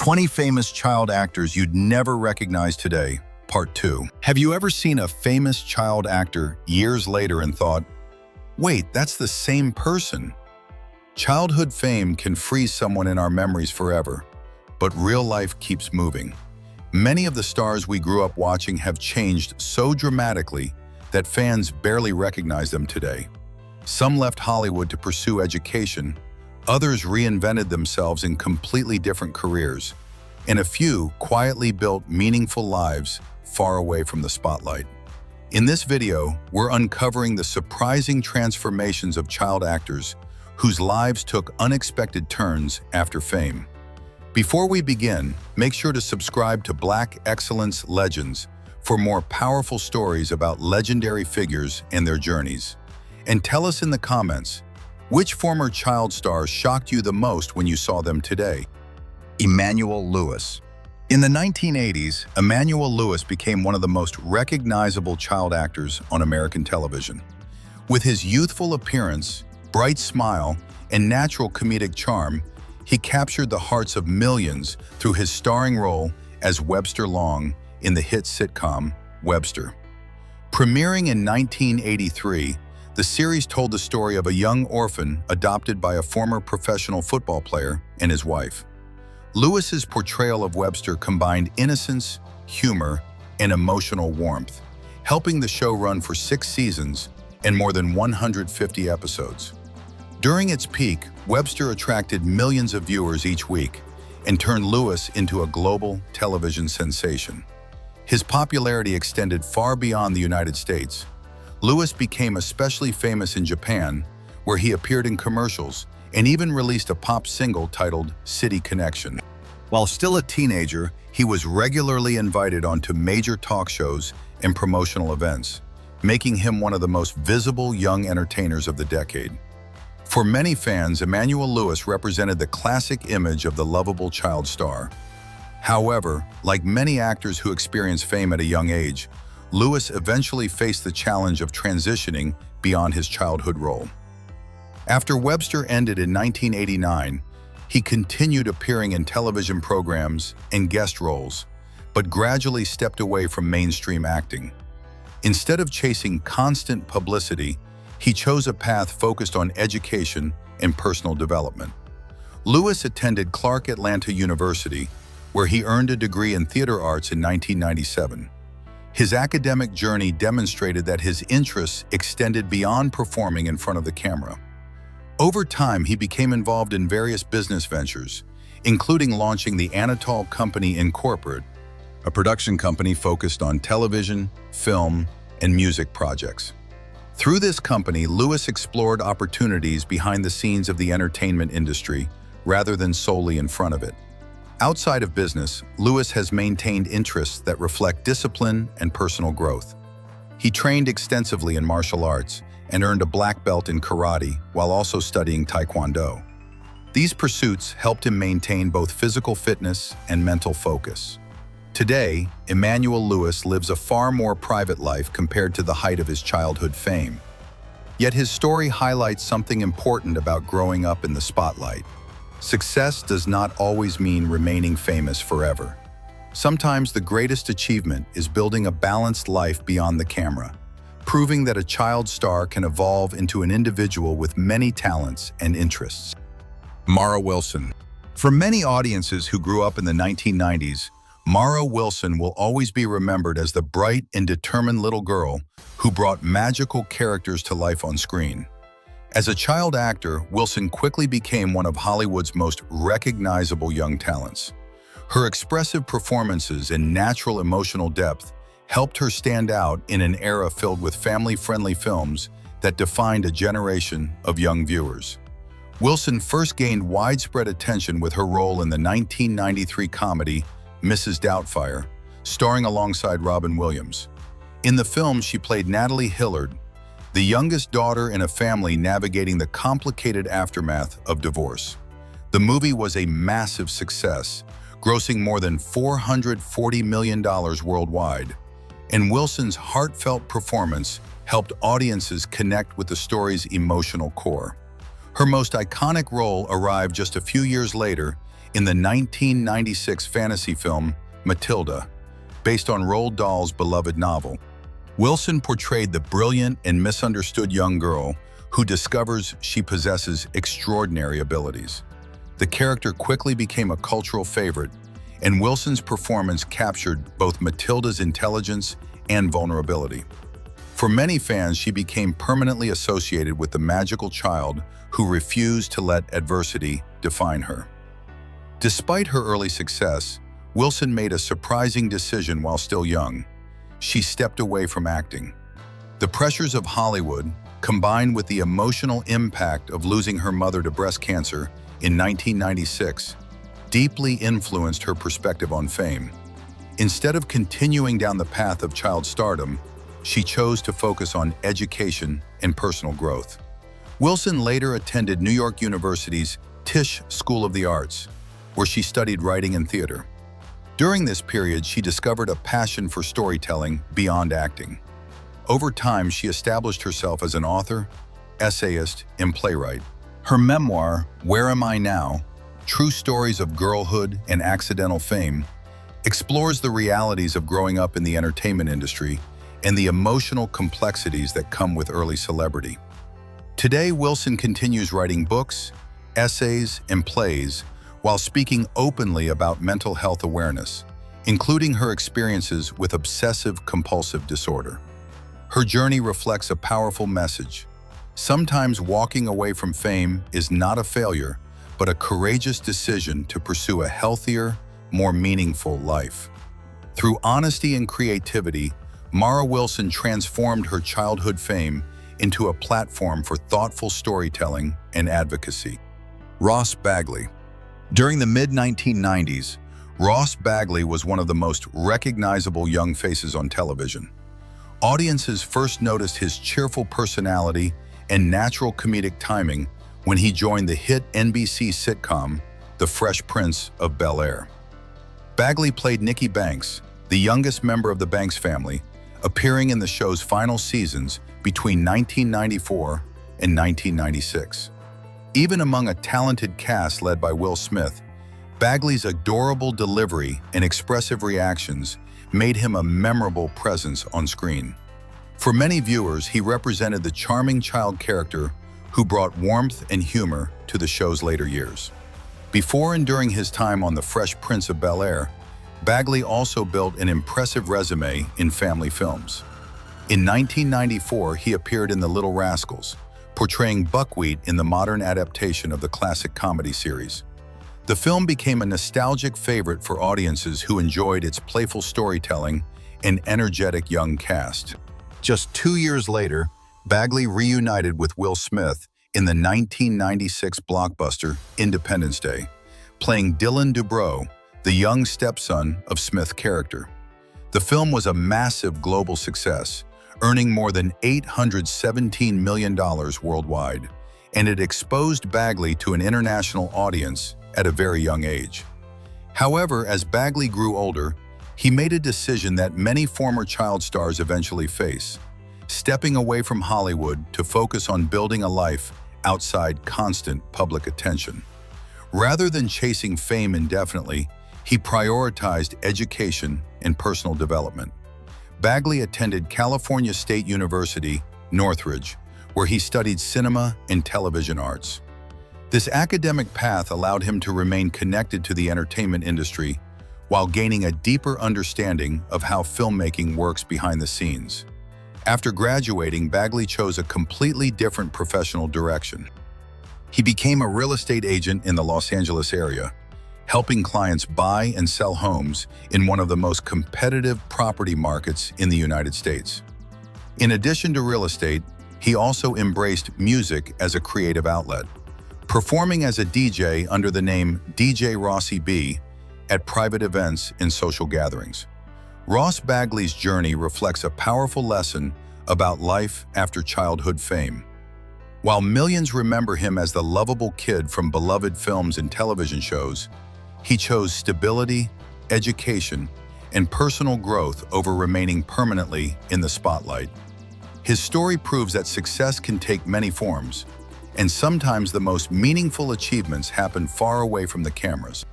20 famous child actors you'd never recognize today, Part 2. Have you ever seen a famous child actor years later and thought, wait, that's the same person? Childhood fame can freeze someone in our memories forever, but real life keeps moving. Many of the stars we grew up watching have changed so dramatically that fans barely recognize them today. Some left Hollywood to pursue education, others reinvented themselves in completely different careers, and a few quietly built meaningful lives far away from the spotlight. In this video, we're uncovering the surprising transformations of child actors whose lives took unexpected turns after fame. Before we begin, make sure to subscribe to Black Excellence Legends for more powerful stories about legendary figures and their journeys. And tell us in the comments, which former child stars shocked you the most when you saw them today? Emmanuel Lewis. In the 1980s, Emmanuel Lewis became one of the most recognizable child actors on American television. With his youthful appearance, bright smile, and natural comedic charm, he captured the hearts of millions through his starring role as Webster Long in the hit sitcom Webster. Premiering in 1983, the series told the story of a young orphan adopted by a former professional football player and his wife. Lewis's portrayal of Webster combined innocence, humor, and emotional warmth, helping the show run for 6 seasons and more than 150 episodes. During its peak, Webster attracted millions of viewers each week and turned Lewis into a global television sensation. His popularity extended far beyond the United States. Lewis became especially famous in Japan, where he appeared in commercials and even released a pop single titled City Connection. While still a teenager, he was regularly invited onto major talk shows and promotional events, making him one of the most visible young entertainers of the decade. For many fans, Emmanuel Lewis represented the classic image of the lovable child star. However, like many actors who experience fame at a young age, Lewis eventually faced the challenge of transitioning beyond his childhood role. After Webster ended in 1989, he continued appearing in television programs and guest roles, but gradually stepped away from mainstream acting. Instead of chasing constant publicity, he chose a path focused on education and personal development. Lewis attended Clark Atlanta University, where he earned a degree in theater arts in 1997. His academic journey demonstrated that his interests extended beyond performing in front of the camera. Over time, he became involved in various business ventures, including launching the Anatol Company Incorporated, a production company focused on television, film, and music projects. Through this company, Lewis explored opportunities behind the scenes of the entertainment industry rather than solely in front of it. Outside of business, Lewis has maintained interests that reflect discipline and personal growth. He trained extensively in martial arts and earned a black belt in karate while also studying Taekwondo. These pursuits helped him maintain both physical fitness and mental focus. Today, Emmanuel Lewis lives a far more private life compared to the height of his childhood fame. Yet his story highlights something important about growing up in the spotlight. Success does not always mean remaining famous forever. Sometimes the greatest achievement is building a balanced life beyond the camera, proving that a child star can evolve into an individual with many talents and interests. Mara Wilson. For many audiences who grew up in the 1990s, Mara Wilson will always be remembered as the bright and determined little girl who brought magical characters to life on screen. As a child actor, Wilson quickly became one of Hollywood's most recognizable young talents. Her expressive performances and natural emotional depth helped her stand out in an era filled with family-friendly films that defined a generation of young viewers. Wilson first gained widespread attention with her role in the 1993 comedy Mrs. Doubtfire, starring alongside Robin Williams. In the film, she played Natalie Hillard, the youngest daughter in a family navigating the complicated aftermath of divorce. The movie was a massive success, grossing more than $440 million worldwide, and Wilson's heartfelt performance helped audiences connect with the story's emotional core. Her most iconic role arrived just a few years later in the 1996 fantasy film Matilda, based on Roald Dahl's beloved novel. Wilson portrayed the brilliant and misunderstood young girl who discovers she possesses extraordinary abilities. The character quickly became a cultural favorite, and Wilson's performance captured both Matilda's intelligence and vulnerability. For many fans, she became permanently associated with the magical child who refused to let adversity define her. Despite her early success, Wilson made a surprising decision while still young. She stepped away from acting. The pressures of Hollywood, combined with the emotional impact of losing her mother to breast cancer in 1996, deeply influenced her perspective on fame. Instead of continuing down the path of child stardom, she chose to focus on education and personal growth. Wilson later attended New York University's Tisch School of the Arts, where she studied writing and theater. During this period, she discovered a passion for storytelling beyond acting. Over time, she established herself as an author, essayist, and playwright. Her memoir, Where Am I Now? True Stories of Girlhood and Accidental Fame, explores the realities of growing up in the entertainment industry and the emotional complexities that come with early celebrity. Today, Wilson continues writing books, essays, and plays while speaking openly about mental health awareness, including her experiences with obsessive-compulsive disorder. Her journey reflects a powerful message. Sometimes walking away from fame is not a failure, but a courageous decision to pursue a healthier, more meaningful life. Through honesty and creativity, Mara Wilson transformed her childhood fame into a platform for thoughtful storytelling and advocacy. Ross Bagley. During the mid-1990s, Ross Bagley was one of the most recognizable young faces on television. Audiences first noticed his cheerful personality and natural comedic timing when he joined the hit NBC sitcom, The Fresh Prince of Bel-Air. Bagley played Nikki Banks, the youngest member of the Banks family, appearing in the show's final seasons between 1994 and 1996. Even among a talented cast led by Will Smith, Bagley's adorable delivery and expressive reactions made him a memorable presence on screen. For many viewers, he represented the charming child character who brought warmth and humor to the show's later years. Before and during his time on The Fresh Prince of Bel-Air, Bagley also built an impressive resume in family films. In 1994, he appeared in The Little Rascals, portraying Buckwheat in the modern adaptation of the classic comedy series. The film became a nostalgic favorite for audiences who enjoyed its playful storytelling and energetic young cast. Just 2 years later, Bagley reunited with Will Smith in the 1996 blockbuster Independence Day, playing Dylan Dubrow, the young stepson of Smith's character. The film was a massive global success, earning more than $817 million worldwide, and it exposed Bagley to an international audience at a very young age. However, as Bagley grew older, he made a decision that many former child stars eventually face, stepping away from Hollywood to focus on building a life outside constant public attention. Rather than chasing fame indefinitely, he prioritized education and personal development. Bagley attended California State University, Northridge, where he studied cinema and television arts. This academic path allowed him to remain connected to the entertainment industry while gaining a deeper understanding of how filmmaking works behind the scenes. After graduating, Bagley chose a completely different professional direction. He became a real estate agent in the Los Angeles area, helping clients buy and sell homes in one of the most competitive property markets in the United States. In addition to real estate, he also embraced music as a creative outlet, performing as a DJ under the name DJ Rossi B at private events and social gatherings. Ross Bagley's journey reflects a powerful lesson about life after childhood fame. While millions remember him as the lovable kid from beloved films and television shows, he chose stability, education, and personal growth over remaining permanently in the spotlight. His story proves that success can take many forms, and sometimes the most meaningful achievements happen far away from the cameras.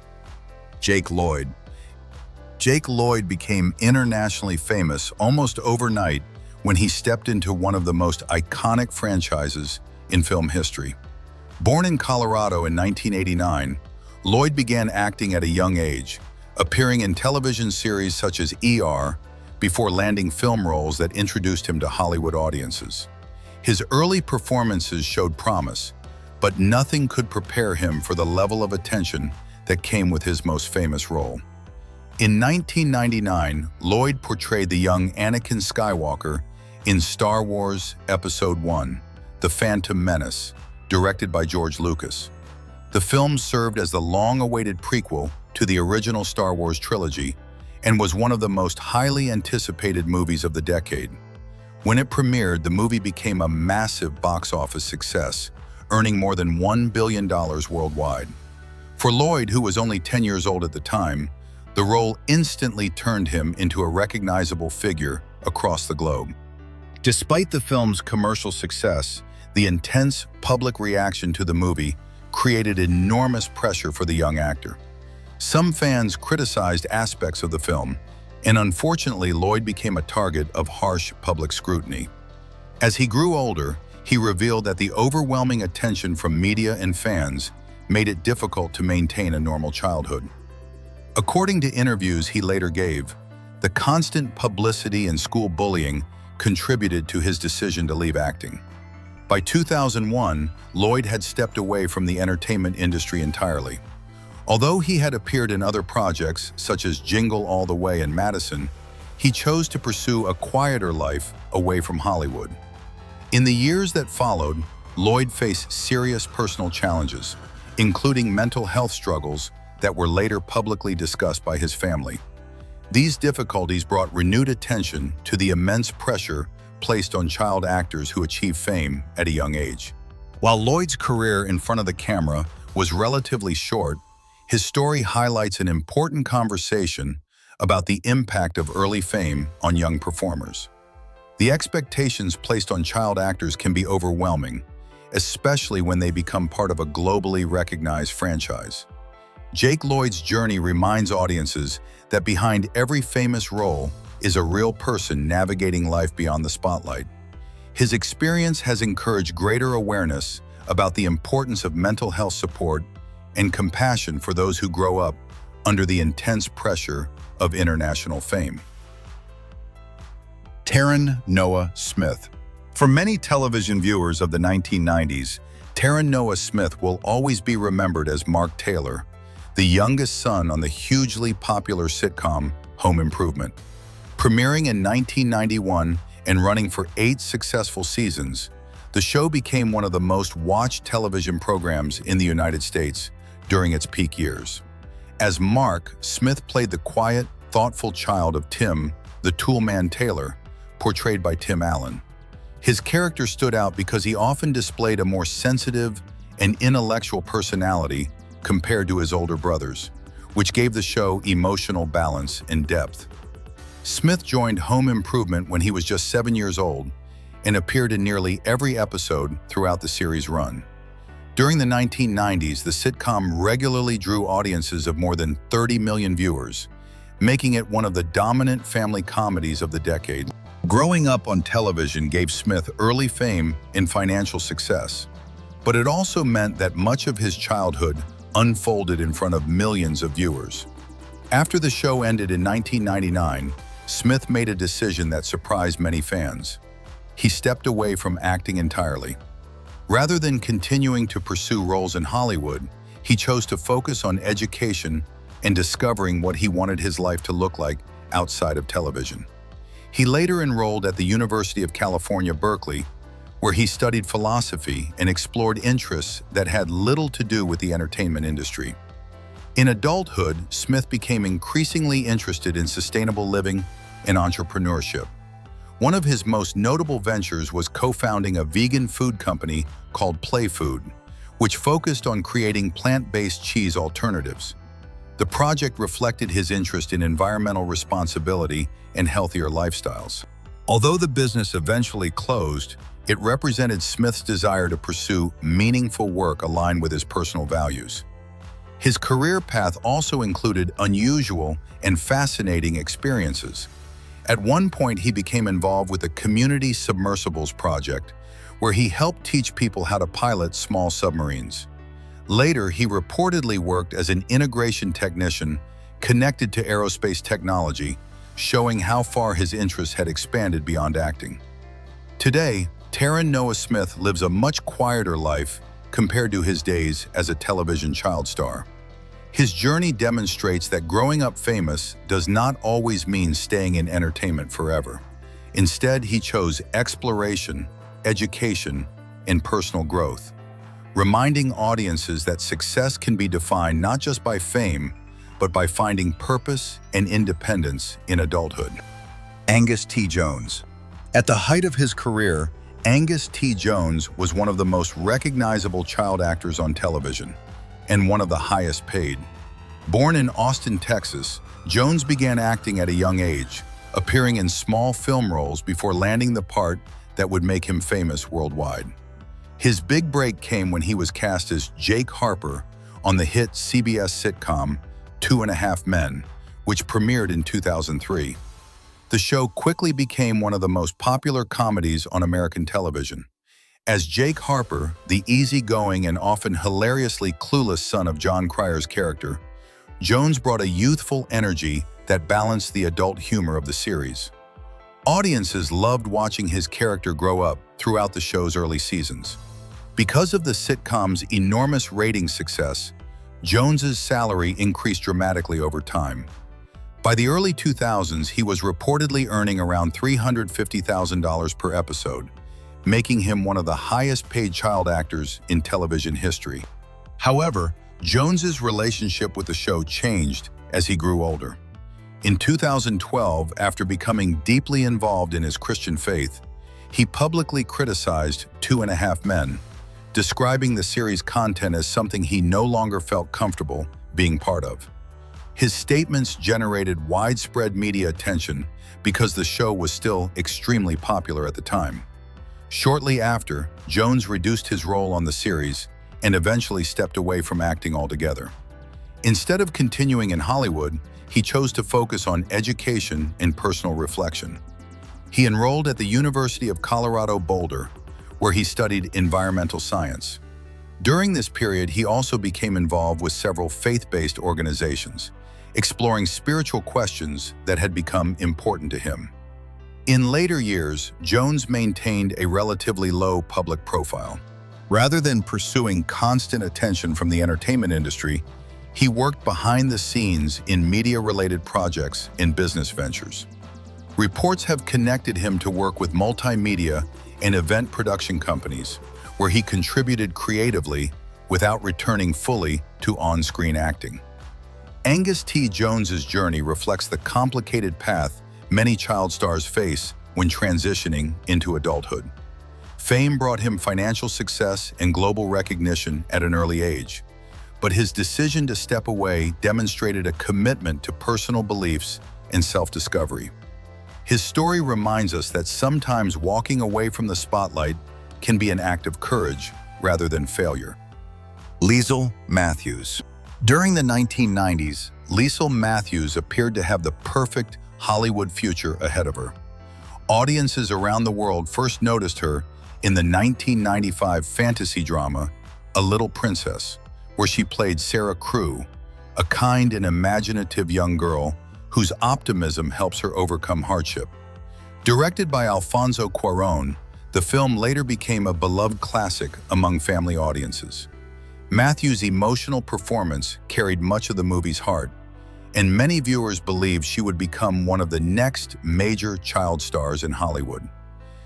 Jake Lloyd. Jake Lloyd became internationally famous almost overnight when he stepped into one of the most iconic franchises in film history. Born in Colorado in 1989, Lloyd began acting at a young age, appearing in television series such as ER before landing film roles that introduced him to Hollywood audiences. His early performances showed promise, but nothing could prepare him for the level of attention that came with his most famous role. In 1999, Lloyd portrayed the young Anakin Skywalker in Star Wars Episode I, The Phantom Menace, directed by George Lucas. The film served as the long-awaited prequel to the original Star Wars trilogy and was one of the most highly anticipated movies of the decade. When it premiered, the movie became a massive box office success, earning more than $1 billion worldwide. For Lloyd, who was only 10 years old at the time, the role instantly turned him into a recognizable figure across the globe. Despite the film's commercial success, the intense public reaction to the movie created enormous pressure for the young actor. Some fans criticized aspects of the film, and unfortunately, Lloyd became a target of harsh public scrutiny. As he grew older, he revealed that the overwhelming attention from media and fans made it difficult to maintain a normal childhood. According to interviews he later gave, the constant publicity and school bullying contributed to his decision to leave acting. By 2001, Lloyd had stepped away from the entertainment industry entirely. Although he had appeared in other projects, such as Jingle All the Way and Madison, he chose to pursue a quieter life away from Hollywood. In the years that followed, Lloyd faced serious personal challenges, including mental health struggles that were later publicly discussed by his family. These difficulties brought renewed attention to the immense pressure placed on child actors who achieve fame at a young age. While Lloyd's career in front of the camera was relatively short, his story highlights an important conversation about the impact of early fame on young performers. The expectations placed on child actors can be overwhelming, especially when they become part of a globally recognized franchise. Jake Lloyd's journey reminds audiences that behind every famous role is a real person navigating life beyond the spotlight. His experience has encouraged greater awareness about the importance of mental health support and compassion for those who grow up under the intense pressure of international fame. Taron Noah Smith. For many television viewers of the 1990s, Taron Noah Smith will always be remembered as Mark Taylor, the youngest son on the hugely popular sitcom Home Improvement. Premiering in 1991 and running for 8 successful seasons, the show became one of the most watched television programs in the United States during its peak years. As Mark, Smith played the quiet, thoughtful child of Tim, the toolman Taylor, portrayed by Tim Allen. His character stood out because he often displayed a more sensitive and intellectual personality compared to his older brothers, which gave the show emotional balance and depth. Smith joined Home Improvement when he was just 7 years old and appeared in nearly every episode throughout the series' run. During the 1990s, the sitcom regularly drew audiences of more than 30 million viewers, making it one of the dominant family comedies of the decade. Growing up on television gave Smith early fame and financial success, but it also meant that much of his childhood unfolded in front of millions of viewers. After the show ended in 1999, Smith made a decision that surprised many fans. He stepped away from acting entirely. Rather than continuing to pursue roles in Hollywood, he chose to focus on education and discovering what he wanted his life to look like outside of television. He later enrolled at the University of California, Berkeley, where he studied philosophy and explored interests that had little to do with the entertainment industry. In adulthood, Smith became increasingly interested in sustainable living and entrepreneurship. One of his most notable ventures was co-founding a vegan food company called Play Food, which focused on creating plant-based cheese alternatives. The project reflected his interest in environmental responsibility and healthier lifestyles. Although the business eventually closed, it represented Smith's desire to pursue meaningful work aligned with his personal values. His career path also included unusual and fascinating experiences. At one point, he became involved with the Community Submersibles Project, where he helped teach people how to pilot small submarines. Later, he reportedly worked as an integration technician connected to aerospace technology, showing how far his interests had expanded beyond acting. Today, Taron Noah Smith lives a much quieter life compared to his days as a television child star. His journey demonstrates that growing up famous does not always mean staying in entertainment forever. Instead, he chose exploration, education, and personal growth, reminding audiences that success can be defined not just by fame, but by finding purpose and independence in adulthood. Angus T. Jones. At the height of his career, Angus T. Jones was one of the most recognizable child actors on television, and one of the highest paid. Born in Austin, Texas, Jones began acting at a young age, appearing in small film roles before landing the part that would make him famous worldwide. His big break came when he was cast as Jake Harper on the hit CBS sitcom 2.5 Men, which premiered in 2003. The show quickly became one of the most popular comedies on American television. As Jake Harper, the easygoing and often hilariously clueless son of John Cryer's character, Jones brought a youthful energy that balanced the adult humor of the series. Audiences loved watching his character grow up throughout the show's early seasons. Because of the sitcom's enormous rating success, Jones's salary increased dramatically over time. By the early 2000s, he was reportedly earning around $350,000 per episode, making him one of the highest-paid child actors in television history. However, Jones's relationship with the show changed as he grew older. In 2012, after becoming deeply involved in his Christian faith, he publicly criticized 2.5 Men, describing the series' content as something he no longer felt comfortable being part of. His statements generated widespread media attention because the show was still extremely popular at the time. Shortly after, Jones reduced his role on the series and eventually stepped away from acting altogether. Instead of continuing in Hollywood, he chose to focus on education and personal reflection. He enrolled at the University of Colorado Boulder, where he studied environmental science. During this period, he also became involved with several faith-based organizations, exploring spiritual questions that had become important to him. In later years, Jones maintained a relatively low public profile. Rather than pursuing constant attention from the entertainment industry, he worked behind the scenes in media-related projects and business ventures. Reports have connected him to work with multimedia and event production companies, where he contributed creatively without returning fully to on-screen acting. Angus T. Jones's journey reflects the complicated path many child stars face when transitioning into adulthood. Fame brought him financial success and global recognition at an early age, but his decision to step away demonstrated a commitment to personal beliefs and self-discovery. His story reminds us that sometimes walking away from the spotlight can be an act of courage rather than failure. Liesl Matthews. During the 1990s, Liesl Matthews appeared to have the perfect Hollywood future ahead of her. Audiences around the world first noticed her in the 1995 fantasy drama A Little Princess, where she played Sarah Crew, a kind and imaginative young girl whose optimism helps her overcome hardship. Directed by Alfonso Cuarón, the film later became a beloved classic among family audiences. Matthews' emotional performance carried much of the movie's heart, and many viewers believed she would become one of the next major child stars in Hollywood.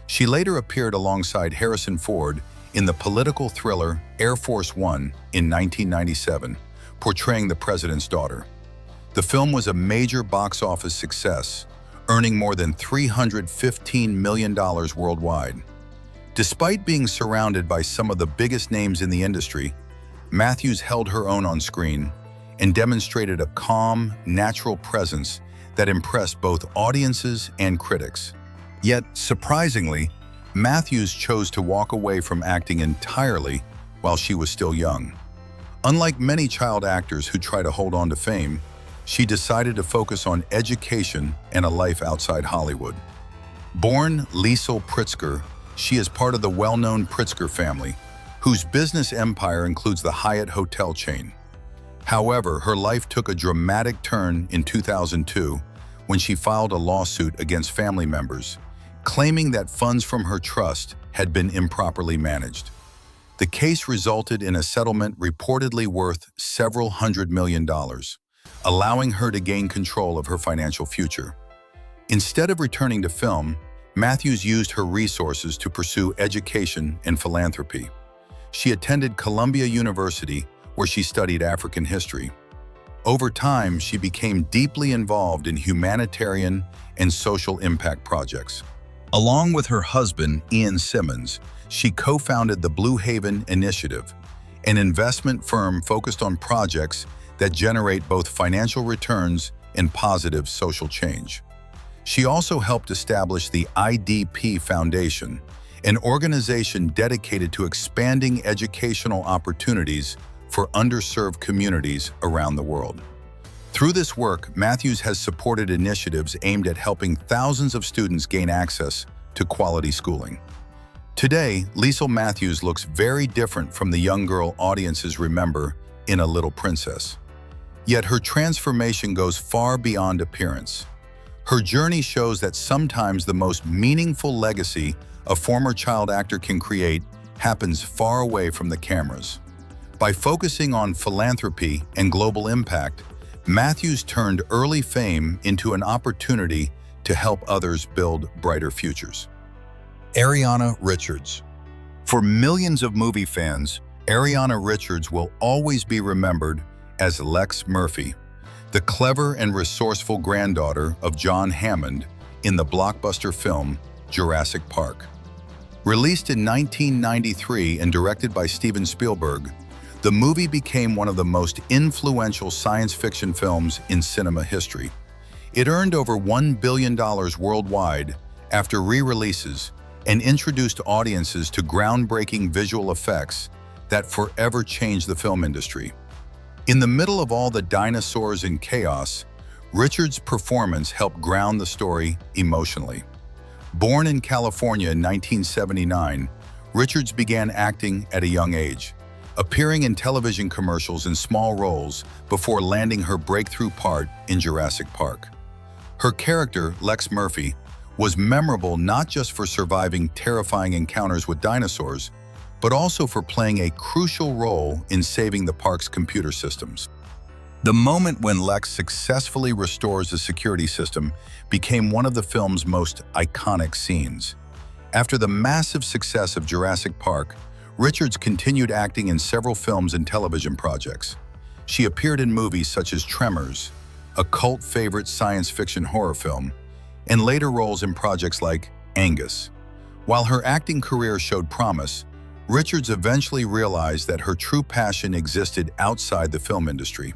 She later appeared alongside Harrison Ford in the political thriller Air Force One in 1997, portraying the president's daughter. The film was a major box office success, earning more than $315 million worldwide. Despite being surrounded by some of the biggest names in the industry, Matthews held her own on screen and demonstrated a calm, natural presence that impressed both audiences and critics. Yet, surprisingly, Matthews chose to walk away from acting entirely while she was still young. Unlike many child actors who try to hold on to fame, she decided to focus on education and a life outside Hollywood. Born Liesl Pritzker, she is part of the well-known Pritzker family, whose business empire includes the Hyatt hotel chain. However, her life took a dramatic turn in 2002 when she filed a lawsuit against family members, claiming that funds from her trust had been improperly managed. The case resulted in a settlement reportedly worth several $100 million, allowing her to gain control of her financial future. Instead of returning to film, Matthews used her resources to pursue education and philanthropy. She attended Columbia University, where she studied African history. Over time, she became deeply involved in humanitarian and social impact projects. Along with her husband, Ian Simmons, she co-founded the Blue Haven Initiative, an investment firm focused on projects that generate both financial returns and positive social change. She also helped establish the IDP Foundation, an organization dedicated to expanding educational opportunities for underserved communities around the world. Through this work, Matthews has supported initiatives aimed at helping thousands of students gain access to quality schooling. Today, Liesl Matthews looks very different from the young girl audiences remember in A Little Princess. Yet her transformation goes far beyond appearance. Her journey shows that sometimes the most meaningful legacy a former child actor can create happens far away from the cameras. By focusing on philanthropy and global impact, Matthews turned early fame into an opportunity to help others build brighter futures. Ariana Richards. For millions of movie fans, Ariana Richards will always be remembered as Lex Murphy, the clever and resourceful granddaughter of John Hammond in the blockbuster film Jurassic Park. Released in 1993 and directed by Steven Spielberg, the movie became one of the most influential science fiction films in cinema history. It earned over $1 billion worldwide after re-releases and introduced audiences to groundbreaking visual effects that forever changed the film industry. In the middle of all the dinosaurs and chaos, Richards' performance helped ground the story emotionally. Born in California in 1979, Richards began acting at a young age, appearing in television commercials in small roles before landing her breakthrough part in Jurassic Park. Her character, Lex Murphy, was memorable not just for surviving terrifying encounters with dinosaurs, but also for playing a crucial role in saving the park's computer systems. The moment when Lex successfully restores the security system became one of the film's most iconic scenes. After the massive success of Jurassic Park, Richards continued acting in several films and television projects. She appeared in movies such as Tremors, a cult favorite science fiction horror film, and later roles in projects like Angus. While her acting career showed promise, Richards eventually realized that her true passion existed outside the film industry.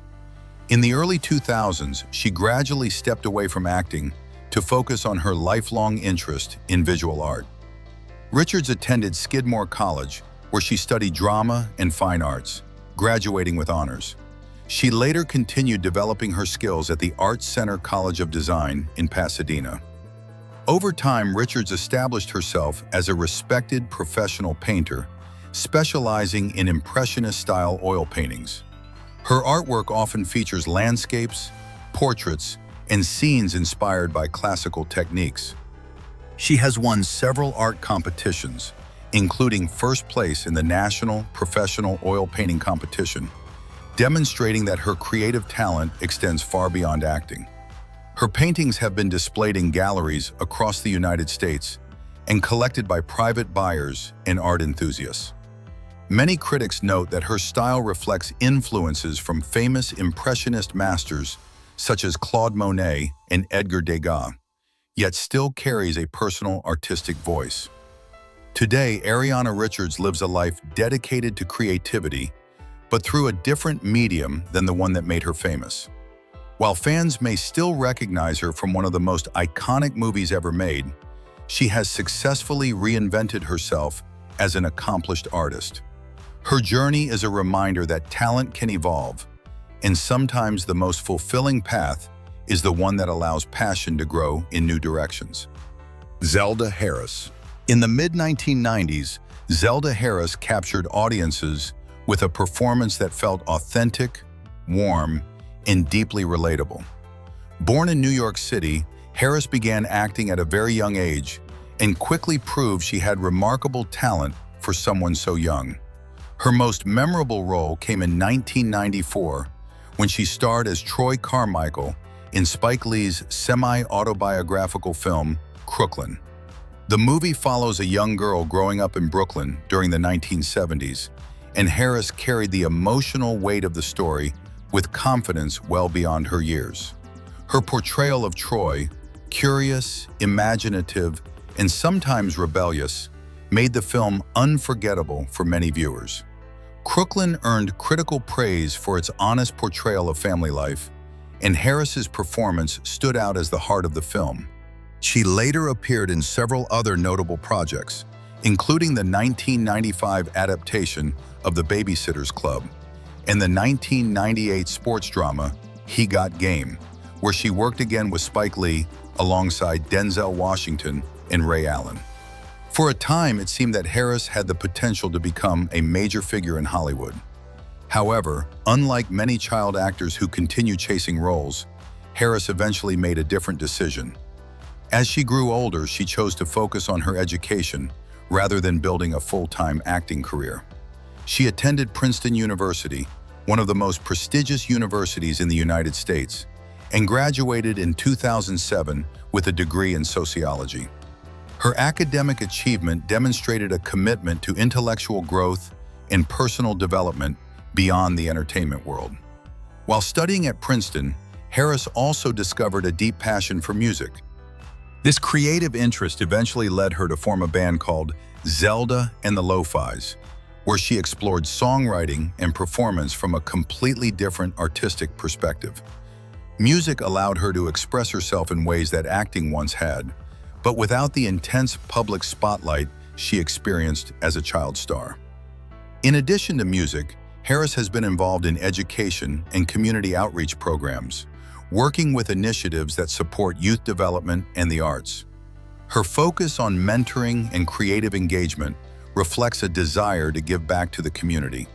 In the early 2000s, she gradually stepped away from acting to focus on her lifelong interest in visual art. Richards attended Skidmore College, where she studied drama and fine arts, graduating with honors. She later continued developing her skills at the Arts Center College of Design in Pasadena. Over time, Richards established herself as a respected professional painter, specializing in Impressionist-style oil paintings. Her artwork often features landscapes, portraits, and scenes inspired by classical techniques. She has won several art competitions, including first place in the National Professional Oil Painting Competition, demonstrating that her creative talent extends far beyond acting. Her paintings have been displayed in galleries across the United States and collected by private buyers and art enthusiasts. Many critics note that her style reflects influences from famous Impressionist masters such as Claude Monet and Edgar Degas, yet still carries a personal artistic voice. Today, Ariana Richards lives a life dedicated to creativity, but through a different medium than the one that made her famous. While fans may still recognize her from one of the most iconic movies ever made, she has successfully reinvented herself as an accomplished artist. Her journey is a reminder that talent can evolve, and sometimes the most fulfilling path is the one that allows passion to grow in new directions. Zelda Harris. In the mid-1990s, Zelda Harris captured audiences with a performance that felt authentic, warm, and deeply relatable. Born in New York City, Harris began acting at a very young age and quickly proved she had remarkable talent for someone so young. Her most memorable role came in 1994 when she starred as Troy Carmichael in Spike Lee's semi-autobiographical film, Crooklyn. The movie follows a young girl growing up in Brooklyn during the 1970s, and Harris carried the emotional weight of the story with confidence well beyond her years. Her portrayal of Troy, curious, imaginative, and sometimes rebellious, made the film unforgettable for many viewers. Crooklyn earned critical praise for its honest portrayal of family life, and Harris's performance stood out as the heart of the film. She later appeared in several other notable projects, including the 1995 adaptation of The Babysitter's Club and the 1998 sports drama He Got Game, where she worked again with Spike Lee alongside Denzel Washington and Ray Allen. For a time, it seemed that Harris had the potential to become a major figure in Hollywood. However, unlike many child actors who continue chasing roles, Harris eventually made a different decision. As she grew older, she chose to focus on her education rather than building a full-time acting career. She attended Princeton University, one of the most prestigious universities in the United States, and graduated in 2007 with a degree in sociology. Her academic achievement demonstrated a commitment to intellectual growth and personal development beyond the entertainment world. While studying at Princeton, Harris also discovered a deep passion for music. This creative interest eventually led her to form a band called Zelda and the Lo-Fis, where she explored songwriting and performance from a completely different artistic perspective. Music allowed her to express herself in ways that acting once had, but without the intense public spotlight she experienced as a child star. In addition to music, Harris has been involved in education and community outreach programs, working with initiatives that support youth development and the arts. Her focus on mentoring and creative engagement reflects a desire to give back to the community.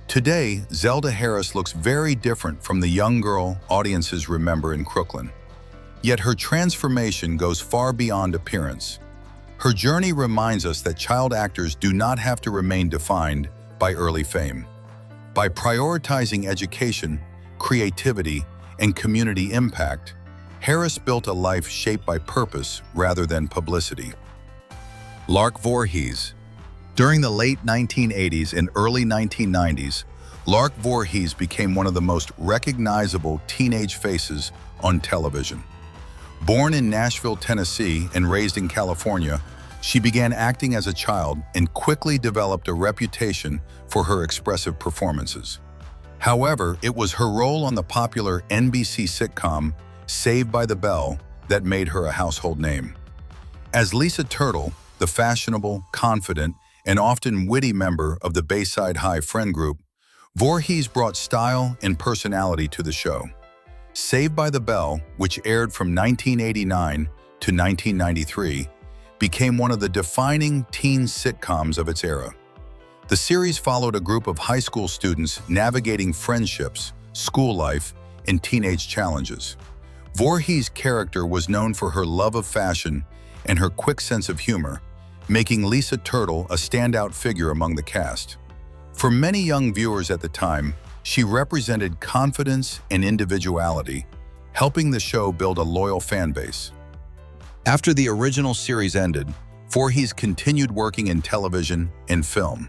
Today, Zelda Harris looks very different from the young girl audiences remember in Crooklyn. Yet her transformation goes far beyond appearance. Her journey reminds us that child actors do not have to remain defined by early fame. By prioritizing education, creativity, and community impact, Harris built a life shaped by purpose rather than publicity. Lark Voorhees. During the late 1980s and early 1990s, Lark Voorhees became one of the most recognizable teenage faces on television. Born in Nashville, Tennessee, and raised in California, she began acting as a child and quickly developed a reputation for her expressive performances. However, it was her role on the popular NBC sitcom Saved by the Bell that made her a household name. As Lisa Turtle, the fashionable, confident, and often witty member of the Bayside High friend group, Voorhees brought style and personality to the show. Saved by the Bell, which aired from 1989 to 1993, became one of the defining teen sitcoms of its era. The series followed a group of high school students navigating friendships, school life, and teenage challenges. Voorhees' character was known for her love of fashion and her quick sense of humor, making Lisa Turtle a standout figure among the cast. For many young viewers at the time, she represented confidence and individuality, helping the show build a loyal fan base. After the original series ended, Voorhees continued working in television and film.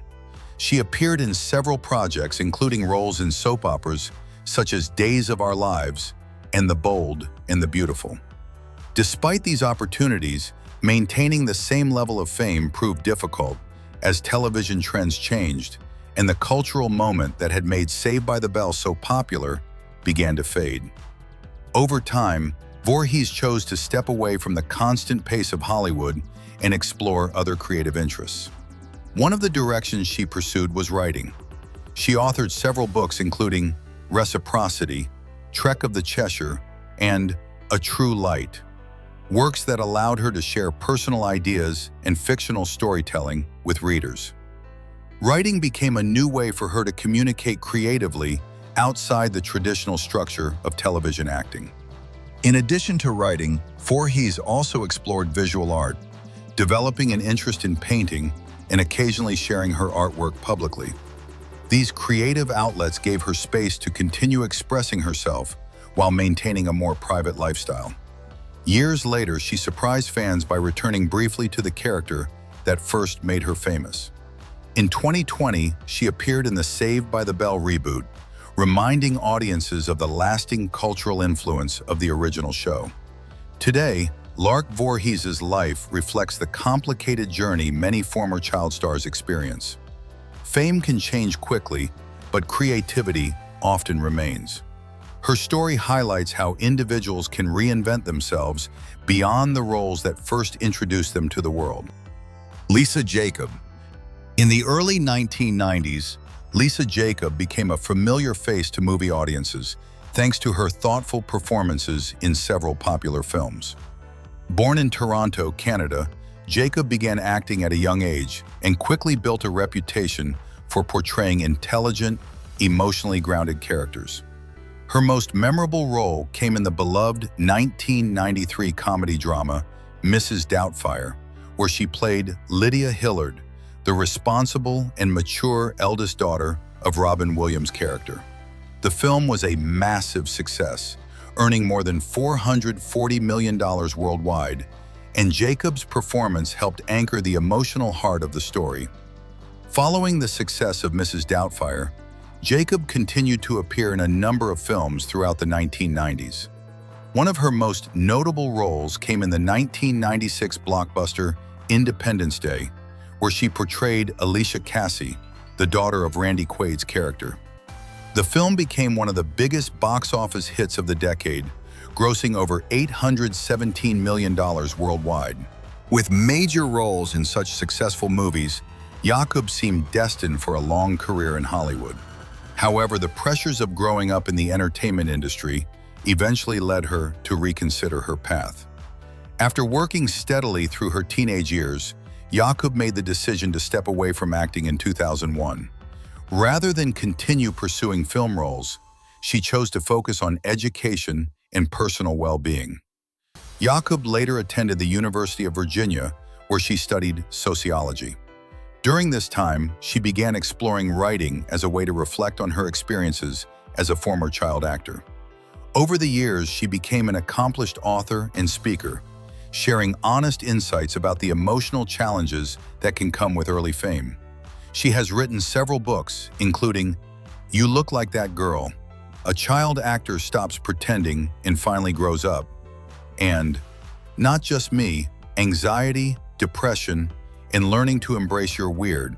She appeared in several projects, including roles in soap operas such as Days of Our Lives and The Bold and the Beautiful. Despite these opportunities, maintaining the same level of fame proved difficult as television trends changed and the cultural moment that had made Saved by the Bell so popular began to fade. Over time, Voorhees chose to step away from the constant pace of Hollywood and explore other creative interests. One of the directions she pursued was writing. She authored several books including Reciprocity, Trek of the Cheshire, and A True Light, works that allowed her to share personal ideas and fictional storytelling with readers. Writing became a new way for her to communicate creatively outside the traditional structure of television acting. In addition to writing, Voorhees also explored visual art, developing an interest in painting and occasionally sharing her artwork publicly. These creative outlets gave her space to continue expressing herself while maintaining a more private lifestyle. Years later, she surprised fans by returning briefly to the character that first made her famous. In 2020, she appeared in the Saved by the Bell reboot, reminding audiences of the lasting cultural influence of the original show. Today, Lark Voorhees' life reflects the complicated journey many former child stars experience. Fame can change quickly, but creativity often remains. Her story highlights how individuals can reinvent themselves beyond the roles that first introduced them to the world. Lisa Jakub. In the early 1990s, Lisa Jakub became a familiar face to movie audiences thanks to her thoughtful performances in several popular films. Born in Toronto, Canada, Jakub began acting at a young age and quickly built a reputation for portraying intelligent, emotionally grounded characters. Her most memorable role came in the beloved 1993 comedy drama, Mrs. Doubtfire, where she played Lydia Hillard, the responsible and mature eldest daughter of Robin Williams' character. The film was a massive success, earning more than $440 million worldwide, and Jakub's performance helped anchor the emotional heart of the story. Following the success of Mrs. Doubtfire, Jakub continued to appear in a number of films throughout the 1990s. One of her most notable roles came in the 1996 blockbuster Independence Day, where she portrayed Alicia Cassie, the daughter of Randy Quaid's character. The film became one of the biggest box office hits of the decade, grossing over $817 million worldwide. With major roles in such successful movies, Jakub seemed destined for a long career in Hollywood. However, the pressures of growing up in the entertainment industry eventually led her to reconsider her path. After working steadily through her teenage years, Jakub made the decision to step away from acting in 2001. Rather than continue pursuing film roles, she chose to focus on education and personal well-being. Jakub later attended the University of Virginia, where she studied sociology. During this time, she began exploring writing as a way to reflect on her experiences as a former child actor. Over the years, she became an accomplished author and speaker, sharing honest insights about the emotional challenges that can come with early fame. She has written several books, including You Look Like That Girl, A Child Actor Stops Pretending and Finally Grows Up, and Not Just Me, Anxiety, Depression, and Learning to Embrace Your Weird.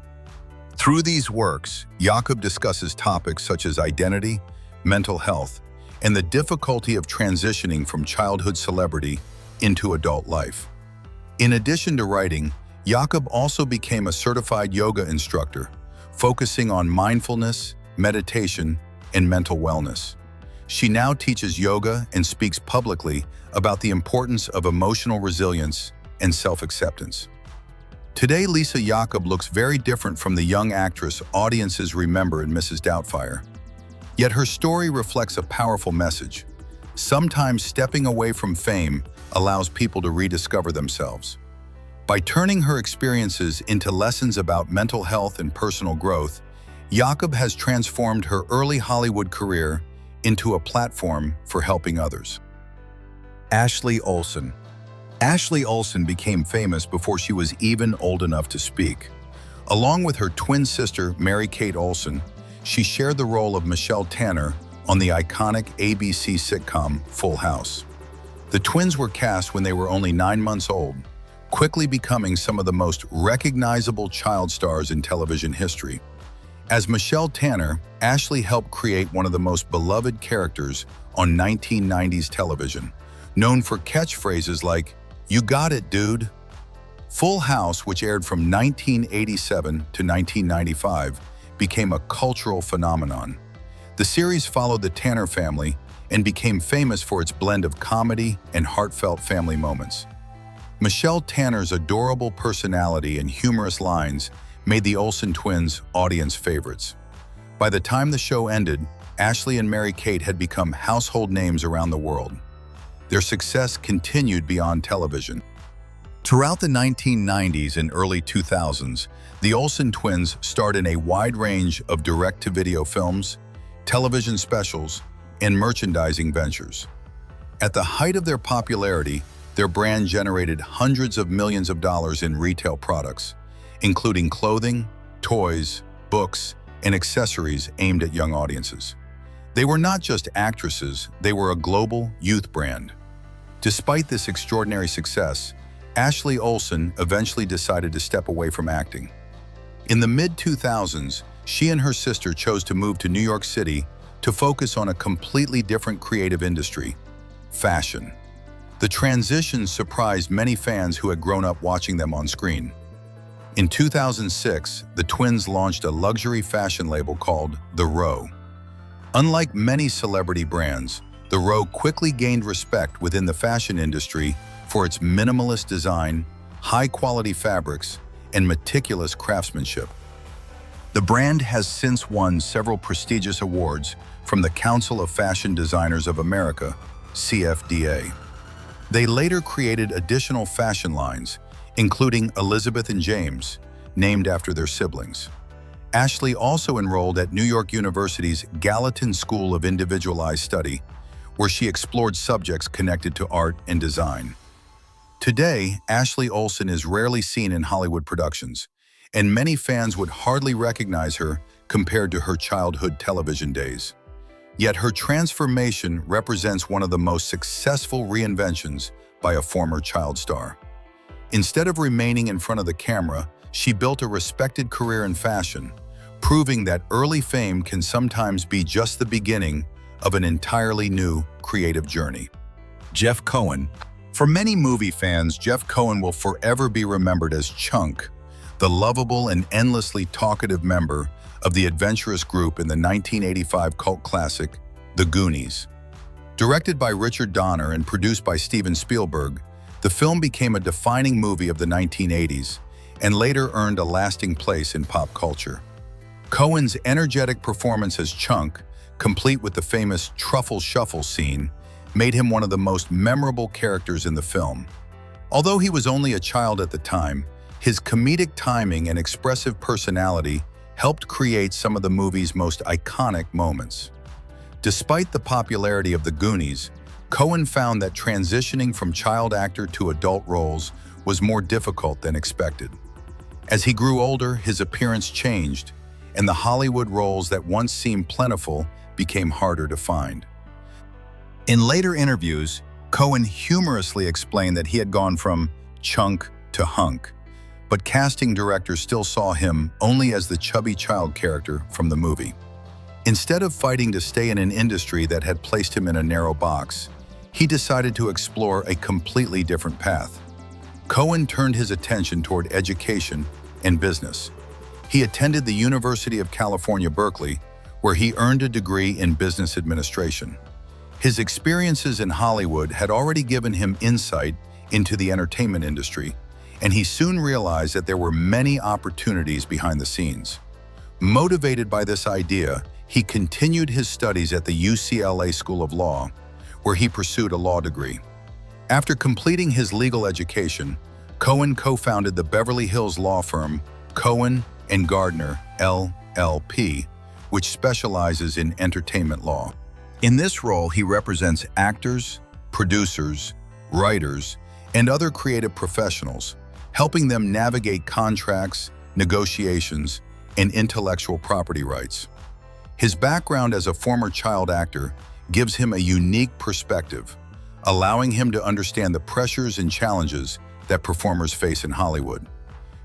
Through these works, Jakub discusses topics such as identity, mental health, and the difficulty of transitioning from childhood celebrity into adult life. In addition to writing, Jakub also became a certified yoga instructor, focusing on mindfulness, meditation, and mental wellness. She now teaches yoga and speaks publicly about the importance of emotional resilience and self-acceptance. Today, Lisa Jakub looks very different from the young actress audiences remember in Mrs. Doubtfire. Yet her story reflects a powerful message. Sometimes stepping away from fame allows people to rediscover themselves. By turning her experiences into lessons about mental health and personal growth, Jakub has transformed her early Hollywood career into a platform for helping others. Ashley Olsen. Ashley Olsen became famous before she was even old enough to speak. Along with her twin sister, Mary-Kate Olsen, she shared the role of Michelle Tanner on the iconic ABC sitcom Full House. The twins were cast when they were only 9 months old, quickly becoming some of the most recognizable child stars in television history. As Michelle Tanner, Ashley helped create one of the most beloved characters on 1990s television, known for catchphrases like, "You got it, dude." Full House, which aired from 1987 to 1995, became a cultural phenomenon. The series followed the Tanner family and became famous for its blend of comedy and heartfelt family moments. Michelle Tanner's adorable personality and humorous lines made the Olsen twins audience favorites. By the time the show ended, Ashley and Mary-Kate had become household names around the world. Their success continued beyond television. Throughout the 1990s and early 2000s, the Olsen twins starred in a wide range of direct-to-video films, television specials, and merchandising ventures. At the height of their popularity, their brand generated hundreds of millions of dollars in retail products, including clothing, toys, books, and accessories aimed at young audiences. They were not just actresses, they were a global youth brand. Despite this extraordinary success, Ashley Olsen eventually decided to step away from acting. In the mid-2000s, she and her sister chose to move to New York City to focus on a completely different creative industry: fashion. The transition surprised many fans who had grown up watching them on screen. In 2006, the twins launched a luxury fashion label called The Row. Unlike many celebrity brands, The Row quickly gained respect within the fashion industry for its minimalist design, high-quality fabrics, and meticulous craftsmanship. The brand has since won several prestigious awards from the Council of Fashion Designers of America, CFDA. They later created additional fashion lines, including Elizabeth and James, named after their siblings. Ashley also enrolled at New York University's Gallatin School of Individualized Study, where she explored subjects connected to art and design. Today, Ashley Olsen is rarely seen in Hollywood productions, and many fans would hardly recognize her compared to her childhood television days. Yet her transformation represents one of the most successful reinventions by a former child star. Instead of remaining in front of the camera, she built a respected career in fashion, proving that early fame can sometimes be just the beginning of an entirely new creative journey. Jeff Cohen. For many movie fans, Jeff Cohen will forever be remembered as Chunk, the lovable and endlessly talkative member of the adventurous group in the 1985 cult classic, The Goonies. Directed by Richard Donner and produced by Steven Spielberg, the film became a defining movie of the 1980s and later earned a lasting place in pop culture. Cohen's energetic performance as Chunk, complete with the famous truffle shuffle scene, made him one of the most memorable characters in the film. Although he was only a child at the time, his comedic timing and expressive personality helped create some of the movie's most iconic moments. Despite the popularity of The Goonies, Cohen found that transitioning from child actor to adult roles was more difficult than expected. As he grew older, his appearance changed, and the Hollywood roles that once seemed plentiful became harder to find. In later interviews, Cohen humorously explained that he had gone from Chunk to Hunk, but casting directors still saw him only as the chubby child character from the movie. Instead of fighting to stay in an industry that had placed him in a narrow box, he decided to explore a completely different path. Cohen turned his attention toward education and business. He attended the University of California, Berkeley, where he earned a degree in business administration. His experiences in Hollywood had already given him insight into the entertainment industry, and he soon realized that there were many opportunities behind the scenes. Motivated by this idea, he continued his studies at the UCLA School of Law, where he pursued a law degree. After completing his legal education, Cohen co-founded the Beverly Hills law firm Cohen and Gardner, LLP, which specializes in entertainment law. In this role, he represents actors, producers, writers, and other creative professionals, helping them navigate contracts, negotiations, and intellectual property rights. His background as a former child actor gives him a unique perspective, allowing him to understand the pressures and challenges that performers face in Hollywood.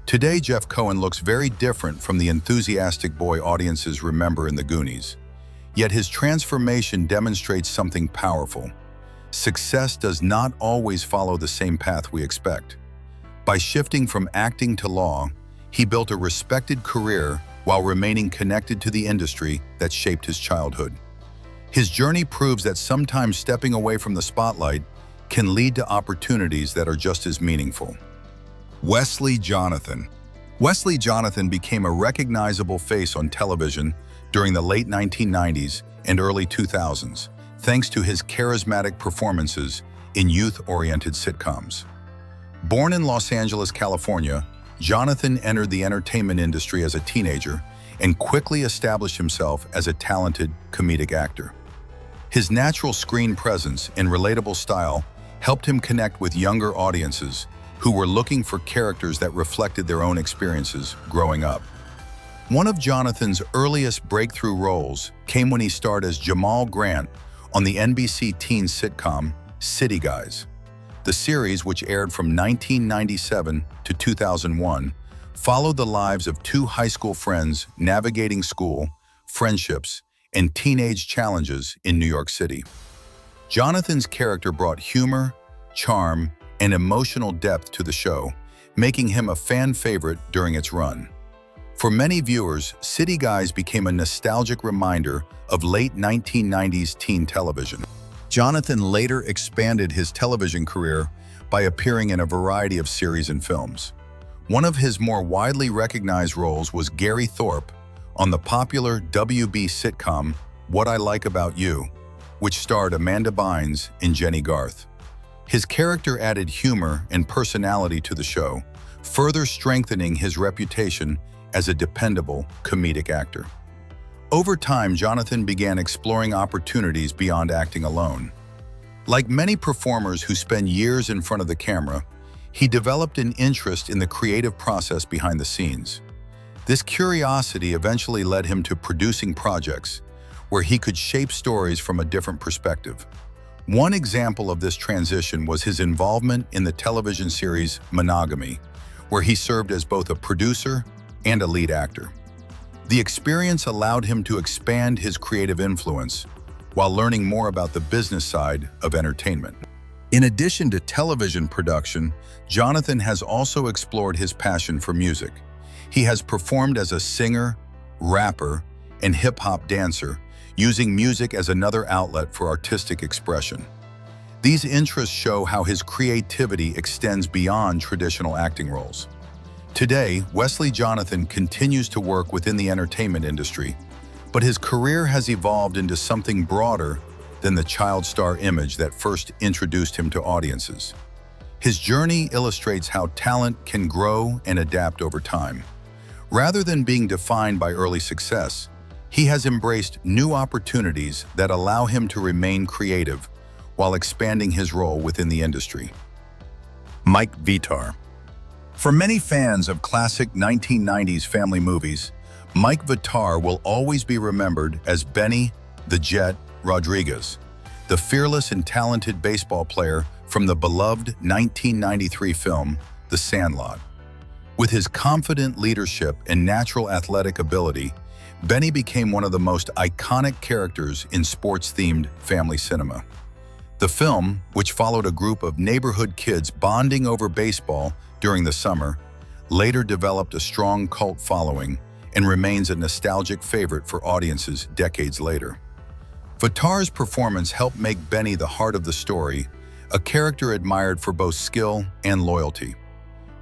Today, Jeff Cohen looks very different from the enthusiastic boy audiences remember in The Goonies. Yet his transformation demonstrates something powerful. Success does not always follow the same path we expect. By shifting from acting to law, he built a respected career while remaining connected to the industry that shaped his childhood. His journey proves that sometimes stepping away from the spotlight can lead to opportunities that are just as meaningful. Wesley Jonathan. Wesley Jonathan became a recognizable face on television during the late 1990s and early 2000s, thanks to his charismatic performances in youth-oriented sitcoms. Born in Los Angeles, California, Jonathan entered the entertainment industry as a teenager and quickly established himself as a talented comedic actor. His natural screen presence and relatable style helped him connect with younger audiences who were looking for characters that reflected their own experiences growing up. One of Jonathan's earliest breakthrough roles came when he starred as Jamal Grant on the NBC teen sitcom City Guys. The series, which aired from 1997 to 2001, followed the lives of two high school friends navigating school, friendships, and teenage challenges in New York City. Jonathan's character brought humor, charm, and emotional depth to the show, making him a fan favorite during its run. For many viewers, City Guys became a nostalgic reminder of late 1990s teen television. Jonathan later expanded his television career by appearing in a variety of series and films. One of his more widely recognized roles was Gary Thorpe on the popular WB sitcom What I Like About You, which starred Amanda Bynes and Jenny Garth. His character added humor and personality to the show, further strengthening his reputation as a dependable comedic actor. Over time, Jonathan began exploring opportunities beyond acting alone. Like many performers who spend years in front of the camera, he developed an interest in the creative process behind the scenes. This curiosity eventually led him to producing projects where he could shape stories from a different perspective. One example of this transition was his involvement in the television series Monogamy, where he served as both a producer and a lead actor. The experience allowed him to expand his creative influence while learning more about the business side of entertainment. In addition to television production, Jonathan has also explored his passion for music. He has performed as a singer, rapper, and hip-hop dancer, using music as another outlet for artistic expression. These interests show how his creativity extends beyond traditional acting roles. Today, Wesley Jonathan continues to work within the entertainment industry, but his career has evolved into something broader than the child star image that first introduced him to audiences. His journey illustrates how talent can grow and adapt over time. Rather than being defined by early success, he has embraced new opportunities that allow him to remain creative while expanding his role within the industry. Mike Vitar. For many fans of classic 1990s family movies, Mike Vitar will always be remembered as Benny the Jet Rodriguez, the fearless and talented baseball player from the beloved 1993 film The Sandlot. With his confident leadership and natural athletic ability, Benny became one of the most iconic characters in sports-themed family cinema. The film, which followed a group of neighborhood kids bonding over baseball during the summer, later developed a strong cult following and remains a nostalgic favorite for audiences decades later. Vitar's performance helped make Benny the heart of the story, a character admired for both skill and loyalty.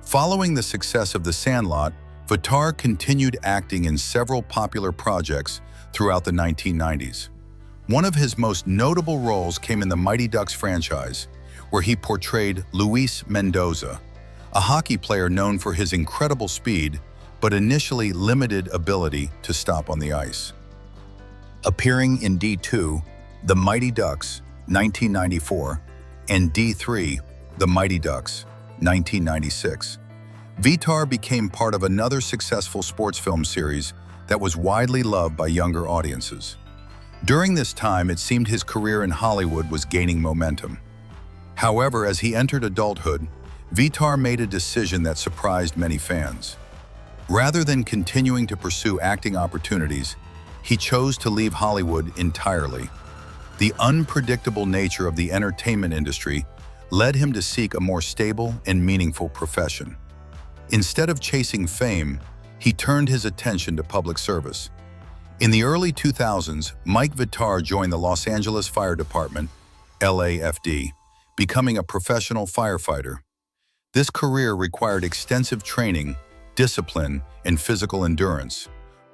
Following the success of The Sandlot, Vitar continued acting in several popular projects throughout the 1990s. One of his most notable roles came in the Mighty Ducks franchise, where he portrayed Luis Mendoza, a hockey player known for his incredible speed but initially limited ability to stop on the ice. Appearing in D2, The Mighty Ducks, 1994, and D3, The Mighty Ducks, 1996, Vitar became part of another successful sports film series that was widely loved by younger audiences. During this time, it seemed his career in Hollywood was gaining momentum. However, as he entered adulthood, Vitar made a decision that surprised many fans. Rather than continuing to pursue acting opportunities, he chose to leave Hollywood entirely. The unpredictable nature of the entertainment industry led him to seek a more stable and meaningful profession. Instead of chasing fame, he turned his attention to public service. In the early 2000s, Mike Vitar joined the Los Angeles Fire Department, LAFD, becoming a professional firefighter. This career required extensive training, discipline, and physical endurance,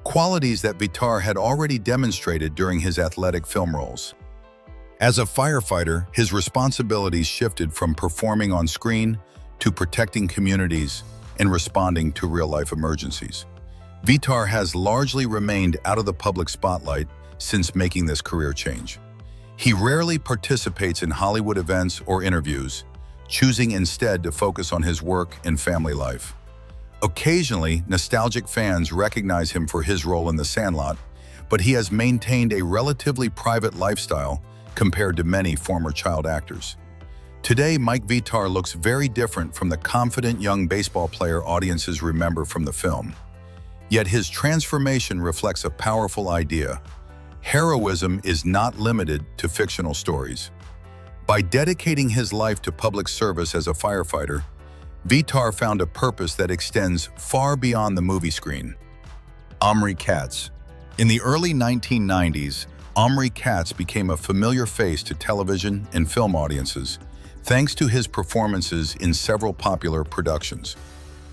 qualities that Vitar had already demonstrated during his athletic film roles. As a firefighter, his responsibilities shifted from performing on screen to protecting communities and responding to real-life emergencies. Vitar has largely remained out of the public spotlight since making this career change. He rarely participates in Hollywood events or interviews, choosing instead to focus on his work and family life. Occasionally, nostalgic fans recognize him for his role in The Sandlot, but he has maintained a relatively private lifestyle compared to many former child actors. Today, Mike Vitar looks very different from the confident young baseball player audiences remember from the film. Yet his transformation reflects a powerful idea. Heroism is not limited to fictional stories. By dedicating his life to public service as a firefighter, Vitar found a purpose that extends far beyond the movie screen. Omri Katz. In the early 1990s, Omri Katz became a familiar face to television and film audiences, thanks to his performances in several popular productions.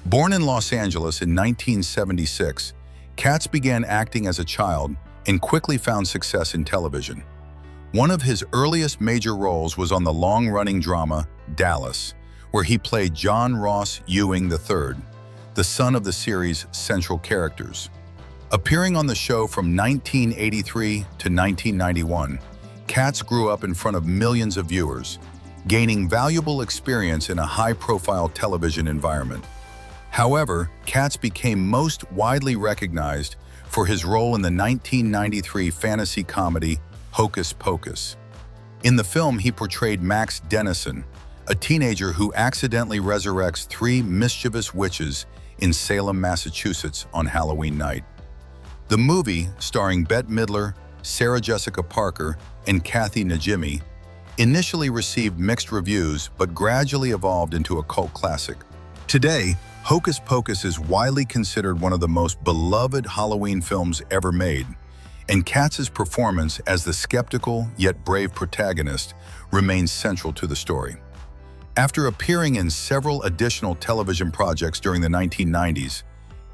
Born in Los Angeles in 1976, Katz began acting as a child and quickly found success in television. One of his earliest major roles was on the long-running drama Dallas, where he played John Ross Ewing III, the son of the series' central characters. Appearing on the show from 1983 to 1991, Katz grew up in front of millions of viewers, gaining valuable experience in a high-profile television environment. However, Katz became most widely recognized for his role in the 1993 fantasy comedy Hocus Pocus. In the film, he portrayed Max Dennison, a teenager who accidentally resurrects three mischievous witches in Salem, Massachusetts on Halloween night. The movie, starring Bette Midler, Sarah Jessica Parker, and Kathy Najimy, initially received mixed reviews but gradually evolved into a cult classic. Today, Hocus Pocus is widely considered one of the most beloved Halloween films ever made, and Katz's performance as the skeptical yet brave protagonist remains central to the story. After appearing in several additional television projects during the 1990s,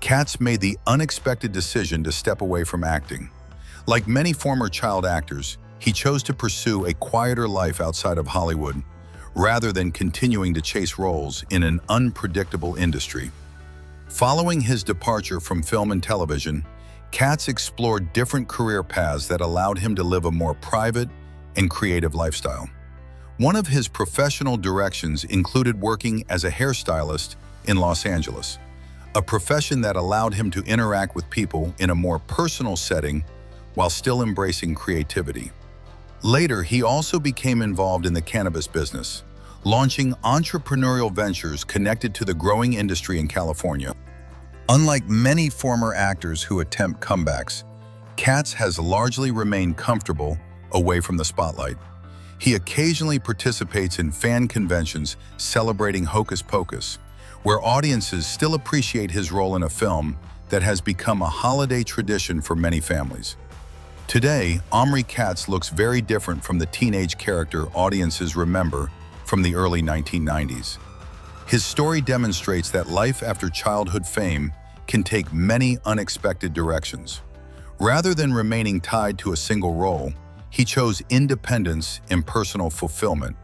Katz made the unexpected decision to step away from acting. Like many former child actors, he chose to pursue a quieter life outside of Hollywood, rather than continuing to chase roles in an unpredictable industry. Following his departure from film and television, Katz explored different career paths that allowed him to live a more private and creative lifestyle. One of his professional directions included working as a hairstylist in Los Angeles, a profession that allowed him to interact with people in a more personal setting while still embracing creativity. Later, he also became involved in the cannabis business, launching entrepreneurial ventures connected to the growing industry in California. Unlike many former actors who attempt comebacks, Katz has largely remained comfortable away from the spotlight. He occasionally participates in fan conventions celebrating Hocus Pocus, where audiences still appreciate his role in a film that has become a holiday tradition for many families. Today, Omri Katz looks very different from the teenage character audiences remember from the early 1990s. His story demonstrates that life after childhood fame can take many unexpected directions. Rather than remaining tied to a single role, he chose independence and personal fulfillment,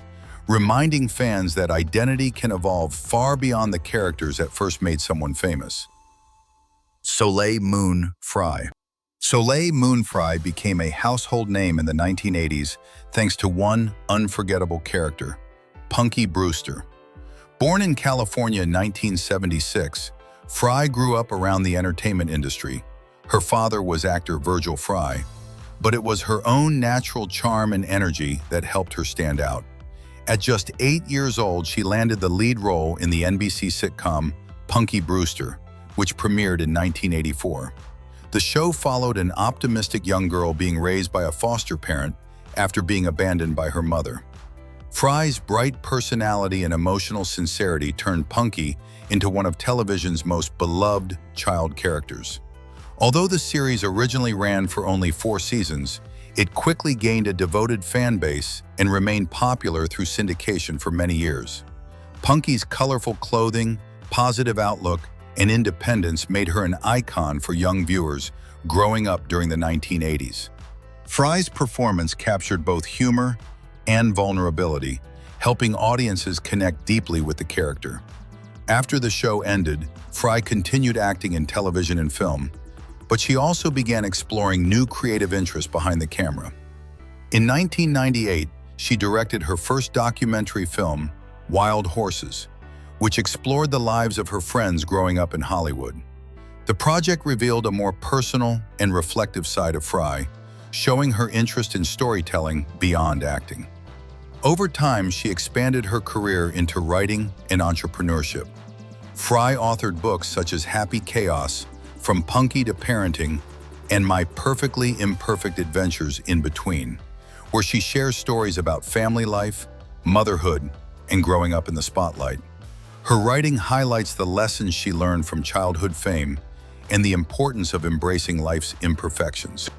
reminding fans that identity can evolve far beyond the characters that first made someone famous. Soleil Moon Frye. Soleil Moon Frye became a household name in the 1980s thanks to one unforgettable character, Punky Brewster. Born in California in 1976, Frye grew up around the entertainment industry. Her father was actor Virgil Frye, but it was her own natural charm and energy that helped her stand out. At just 8 years old, she landed the lead role in the NBC sitcom Punky Brewster, which premiered in 1984. The show followed an optimistic young girl being raised by a foster parent after being abandoned by her mother. Fry's bright personality and emotional sincerity turned Punky into one of television's most beloved child characters. Although the series originally ran for only 4 seasons, it quickly gained a devoted fan base and remained popular through syndication for many years. Punky's colorful clothing, positive outlook, and independence made her an icon for young viewers growing up during the 1980s. Fry's performance captured both humor and vulnerability, helping audiences connect deeply with the character. After the show ended, Fry continued acting in television and film, but she also began exploring new creative interests behind the camera. In 1998, she directed her first documentary film, Wild Horses, which explored the lives of her friends growing up in Hollywood. The project revealed a more personal and reflective side of Fry, showing her interest in storytelling beyond acting. Over time, she expanded her career into writing and entrepreneurship. Fry authored books such as Happy Chaos, From Punky to Parenting, and My Perfectly Imperfect Adventures in Between, where she shares stories about family life, motherhood, and growing up in the spotlight. Her writing highlights the lessons she learned from childhood fame and the importance of embracing life's imperfections.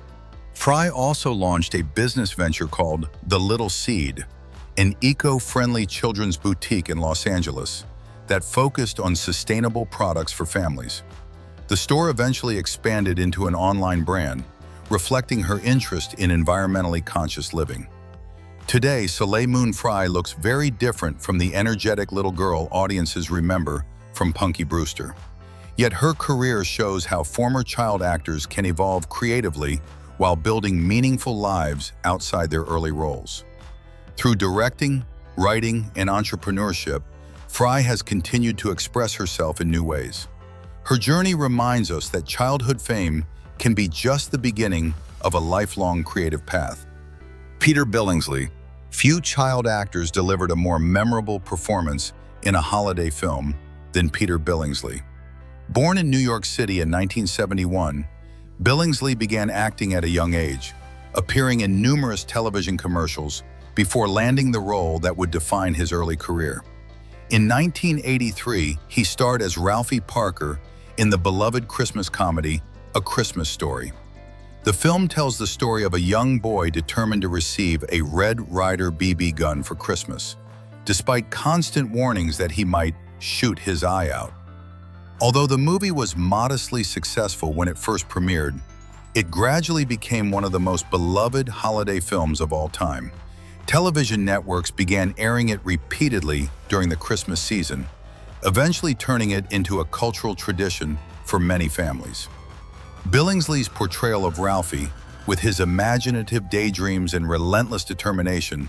Fry also launched a business venture called The Little Seed, an eco-friendly children's boutique in Los Angeles that focused on sustainable products for families. The store eventually expanded into an online brand, reflecting her interest in environmentally conscious living. Today, Soleil Moon Fry looks very different from the energetic little girl audiences remember from Punky Brewster. Yet her career shows how former child actors can evolve creatively while building meaningful lives outside their early roles. Through directing, writing, and entrepreneurship, Fry has continued to express herself in new ways. Her journey reminds us that childhood fame can be just the beginning of a lifelong creative path. Peter Billingsley. Few child actors delivered a more memorable performance in a holiday film than Peter Billingsley. Born in New York City in 1971, Billingsley began acting at a young age, appearing in numerous television commercials before landing the role that would define his early career. In 1983, he starred as Ralphie Parker in the beloved Christmas comedy, A Christmas Story. The film tells the story of a young boy determined to receive a Red Ryder BB gun for Christmas, despite constant warnings that he might shoot his eye out. Although the movie was modestly successful when it first premiered, it gradually became one of the most beloved holiday films of all time. Television networks began airing it repeatedly during the Christmas season, eventually turning it into a cultural tradition for many families. Billingsley's portrayal of Ralphie, with his imaginative daydreams and relentless determination,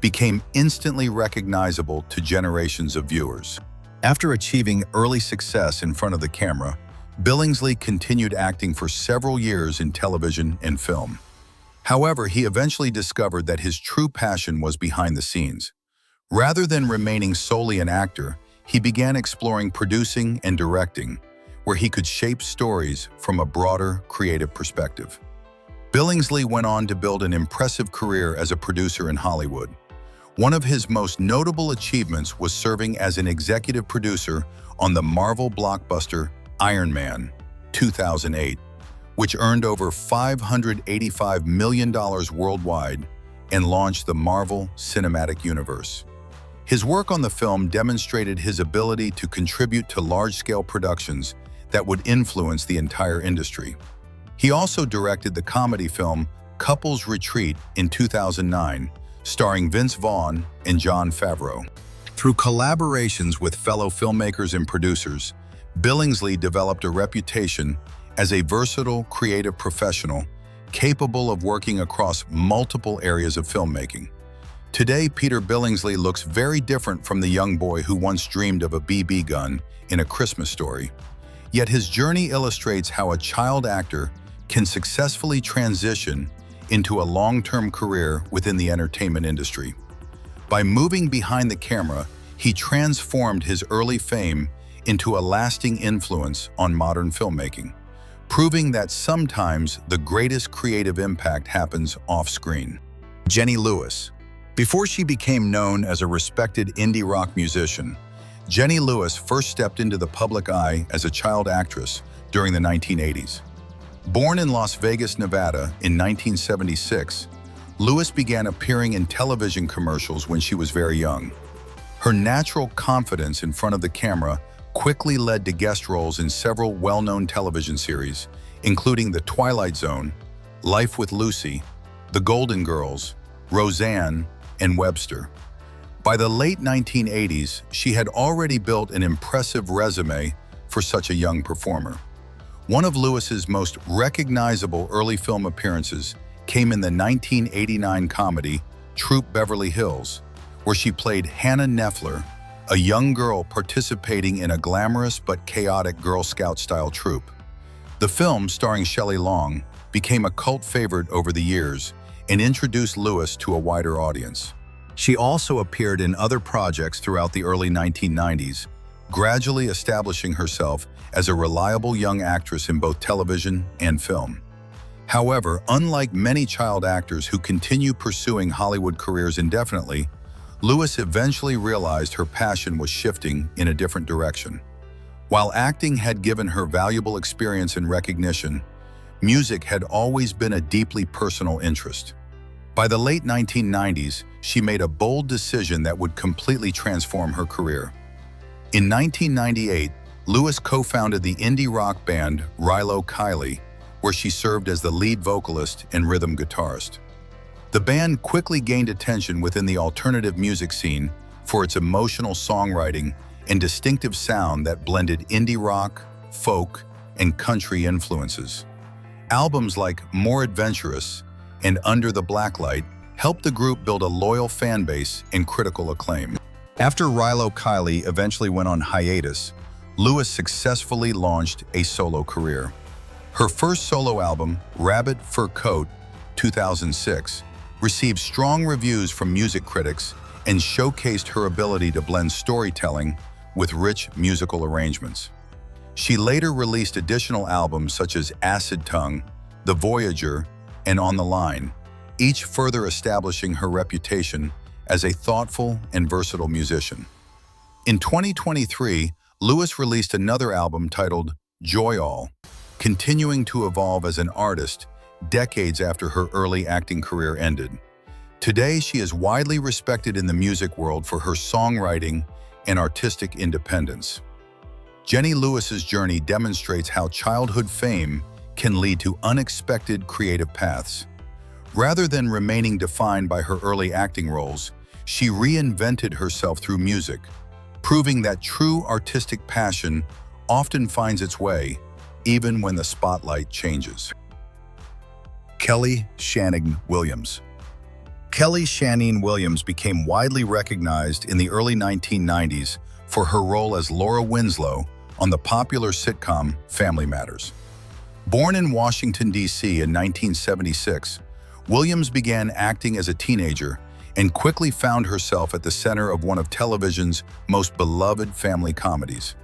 became instantly recognizable to generations of viewers. After achieving early success in front of the camera, Billingsley continued acting for several years in television and film. However, he eventually discovered that his true passion was behind the scenes. Rather than remaining solely an actor, he began exploring producing and directing, where he could shape stories from a broader creative perspective. Billingsley went on to build an impressive career as a producer in Hollywood. One of his most notable achievements was serving as an executive producer on the Marvel blockbuster Iron Man 2008, which earned over $585 million worldwide and launched the Marvel Cinematic Universe. His work on the film demonstrated his ability to contribute to large-scale productions that would influence the entire industry. He also directed the comedy film Couples Retreat in 2009, starring Vince Vaughn and Jon Favreau. Through collaborations with fellow filmmakers and producers, Billingsley developed a reputation as a versatile, creative professional capable of working across multiple areas of filmmaking. Today, Peter Billingsley looks very different from the young boy who once dreamed of a BB gun in A Christmas Story. Yet his journey illustrates how a child actor can successfully transition into a long-term career within the entertainment industry. By moving behind the camera, he transformed his early fame into a lasting influence on modern filmmaking, proving that sometimes the greatest creative impact happens off-screen. Jenny Lewis. Before she became known as a respected indie rock musician, Jenny Lewis first stepped into the public eye as a child actress during the 1980s. Born in Las Vegas, Nevada in 1976, Lewis began appearing in television commercials when she was very young. Her natural confidence in front of the camera quickly led to guest roles in several well-known television series, including The Twilight Zone, Life with Lucy, The Golden Girls, Roseanne, and Webster. By the late 1980s, she had already built an impressive resume for such a young performer. One of Lewis's most recognizable early film appearances came in the 1989 comedy Troop Beverly Hills, where she played Hannah Neffler, a young girl participating in a glamorous but chaotic Girl Scout-style troop. The film, starring Shelley Long, became a cult favorite over the years and introduced Lewis to a wider audience. She also appeared in other projects throughout the early 1990s, gradually establishing herself as a reliable young actress in both television and film. However, unlike many child actors who continue pursuing Hollywood careers indefinitely, Lewis eventually realized her passion was shifting in a different direction. While acting had given her valuable experience and recognition, music had always been a deeply personal interest. By the late 1990s, she made a bold decision that would completely transform her career. In 1998, Lewis co-founded the indie rock band Rilo Kiley, where she served as the lead vocalist and rhythm guitarist. The band quickly gained attention within the alternative music scene for its emotional songwriting and distinctive sound that blended indie rock, folk, and country influences. Albums like More Adventurous and Under the Blacklight helped the group build a loyal fan base and critical acclaim. After Rilo Kiley eventually went on hiatus, Lewis successfully launched a solo career. Her first solo album, Rabbit Fur Coat, 2006, received strong reviews from music critics and showcased her ability to blend storytelling with rich musical arrangements. She later released additional albums such as Acid Tongue, The Voyager, and On the Line, each further establishing her reputation as a thoughtful and versatile musician. In 2023, Lewis released another album titled Joy All, continuing to evolve as an artist decades after her early acting career ended. Today, she is widely respected in the music world for her songwriting and artistic independence. Jenny Lewis's journey demonstrates how childhood fame can lead to unexpected creative paths. Rather than remaining defined by her early acting roles, she reinvented herself through music, proving that true artistic passion often finds its way, even when the spotlight changes. Kelly Shannon Williams. Kelly Shannon Williams became widely recognized in the early 1990s for her role as Laura Winslow on the popular sitcom Family Matters. Born in Washington, D.C. in 1976, Williams began acting as a teenager and quickly found herself at the center of one of television's most beloved family comedies.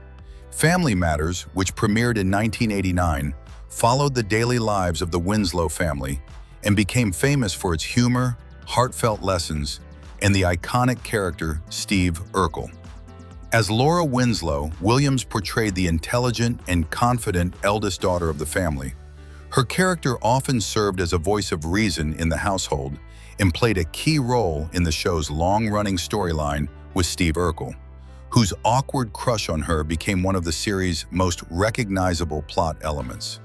Family Matters, which premiered in 1989, followed the daily lives of the Winslow family and became famous for its humor, heartfelt lessons, and the iconic character Steve Urkel. As Laura Winslow, Williams portrayed the intelligent and confident eldest daughter of the family. Her character often served as a voice of reason in the household and played a key role in the show's long-running storyline with Steve Urkel, whose awkward crush on her became one of the series' most recognizable plot elements.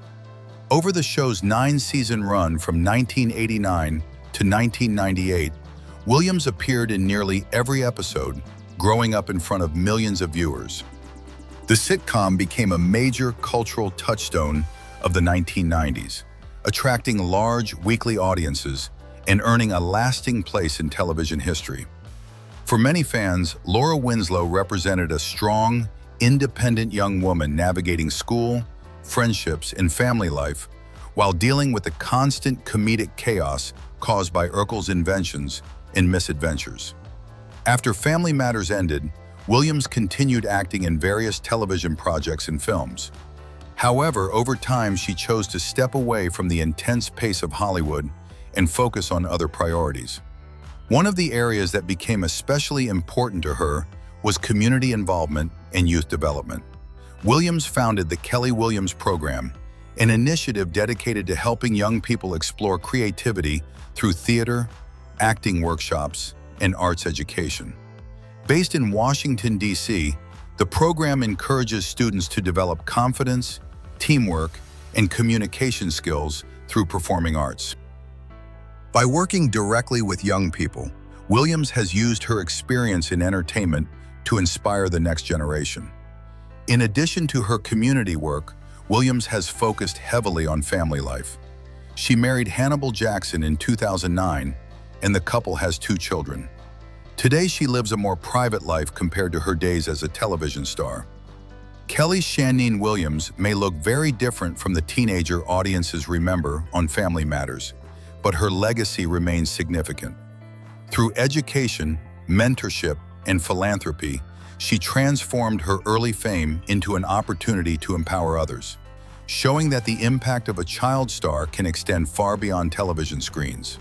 Over the show's 9-season run from 1989 to 1998, Williams appeared in nearly every episode, growing up in front of millions of viewers. The sitcom became a major cultural touchstone of the 1990s, attracting large weekly audiences and earning a lasting place in television history. For many fans, Laura Winslow represented a strong, independent young woman navigating school, friendships, and family life while dealing with the constant comedic chaos caused by Urkel's inventions and misadventures. After Family Matters ended, Williams continued acting in various television projects and films. However, over time, she chose to step away from the intense pace of Hollywood and focus on other priorities. One of the areas that became especially important to her was community involvement and youth development. Williams founded the Kelly Williams Program, an initiative dedicated to helping young people explore creativity through theater, acting workshops, and arts education. Based in Washington, D.C., the program encourages students to develop confidence, teamwork, and communication skills through performing arts. By working directly with young people, Williams has used her experience in entertainment to inspire the next generation. In addition to her community work, Williams has focused heavily on family life. She married Hannibal Jackson in 2009, and the couple has 2 children. Today, she lives a more private life compared to her days as a television star. Kelly Shaneen Williams may look very different from the teenager audiences remember on Family Matters, but her legacy remains significant. Through education, mentorship, and philanthropy, she transformed her early fame into an opportunity to empower others, showing that the impact of a child star can extend far beyond television screens.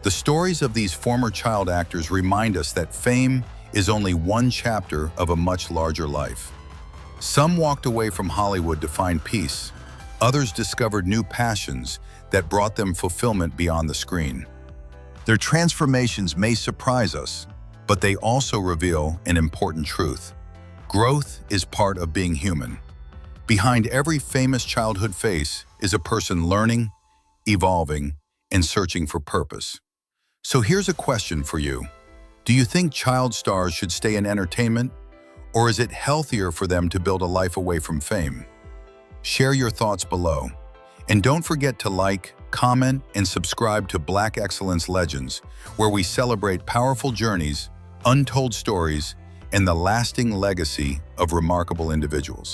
The stories of these former child actors remind us that fame is only one chapter of a much larger life. Some walked away from Hollywood to find peace. Others discovered new passions that brought them fulfillment beyond the screen. Their transformations may surprise us, but they also reveal an important truth. Growth is part of being human. Behind every famous childhood face is a person learning, evolving, and searching for purpose. So here's a question for you. Do you think child stars should stay in entertainment, or is it healthier for them to build a life away from fame? Share your thoughts below. And don't forget to like, comment, and subscribe to Black Excellence Legends, where we celebrate powerful journeys, untold stories, and the lasting legacy of remarkable individuals.